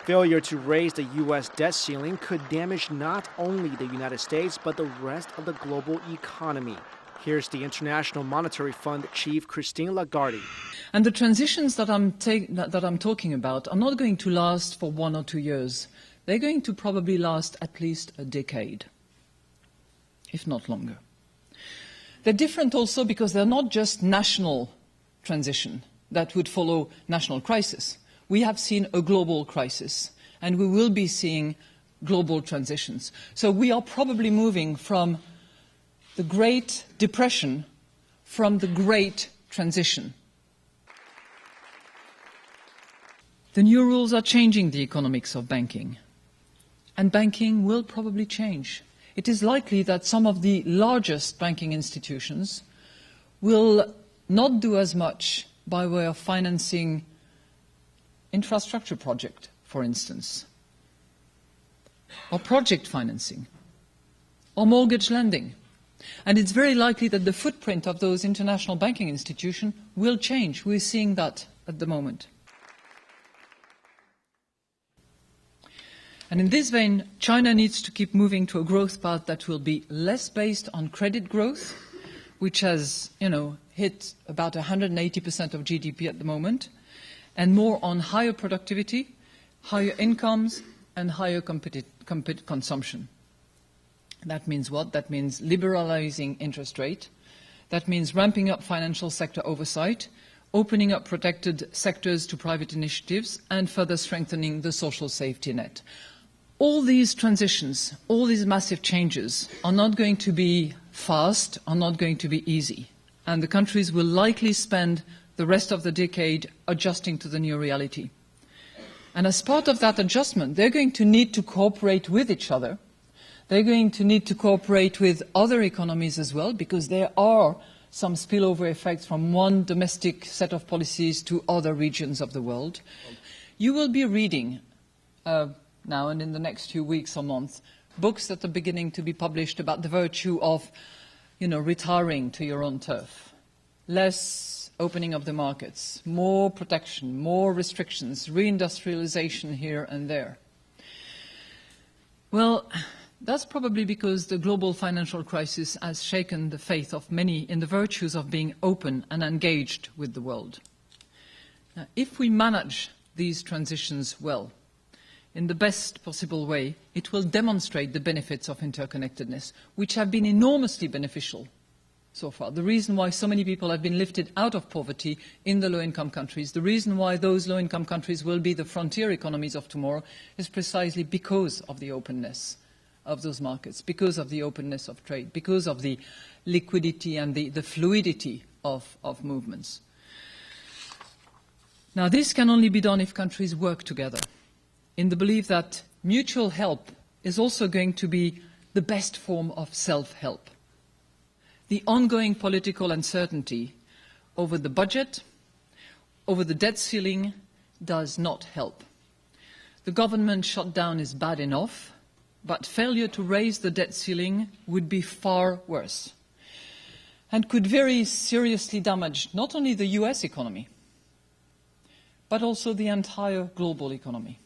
failure to raise the U.S. debt ceiling could damage not only the United States, but the rest of the global economy. Here's the International Monetary Fund chief, Christine Lagarde. And the transitions that I'm talking about are not going to last for 1 or 2 years. They're going to probably last at least a decade, if not longer. They're different also because they're not just national transition that would follow national crisis. We have seen a global crisis, and we will be seeing global transitions. So we are probably moving from the Great Depression, from the Great Transition. The new rules are changing the economics of banking, and banking will probably change. It is likely that some of the largest banking institutions will not do as much by way of financing infrastructure project, for instance, or project financing, or mortgage lending. And it's very likely that the footprint of those international banking institutions will change. We're seeing that at the moment. And in this vein, China needs to keep moving to a growth path that will be less based on credit growth, which has, hit about 180% of GDP at the moment, and more on higher productivity, higher incomes, and higher consumption. That means what? That means liberalizing interest rate. That means ramping up financial sector oversight, opening up protected sectors to private initiatives, and further strengthening the social safety net. All these transitions, all these massive changes are not going to be fast, are not going to be easy. And the countries will likely spend the rest of the decade adjusting to the new reality. And as part of that adjustment, they're going to need to cooperate with each other. They're going to need to cooperate with other economies as well, because there are some spillover effects from one domestic set of policies to other regions of the world. You will be reading now and in the next few weeks or months, books that are beginning to be published about the virtue of, retiring to your own turf. Less opening of the markets, more protection, more restrictions, reindustrialization here and there. Well, that's probably because the global financial crisis has shaken the faith of many in the virtues of being open and engaged with the world. Now, if we manage these transitions well, in the best possible way, it will demonstrate the benefits of interconnectedness, which have been enormously beneficial so far. The reason why so many people have been lifted out of poverty in the low-income countries, the reason why those low-income countries will be the frontier economies of tomorrow is precisely because of the openness of those markets, because of the openness of trade, because of the liquidity and the fluidity of movements. Now, this can only be done if countries work together, in the belief that mutual help is also going to be the best form of self-help. The ongoing political uncertainty over the budget, over the debt ceiling, does not help. The government shutdown is bad enough, but failure to raise the debt ceiling would be far worse and could very seriously damage not only the US economy, but also the entire global economy.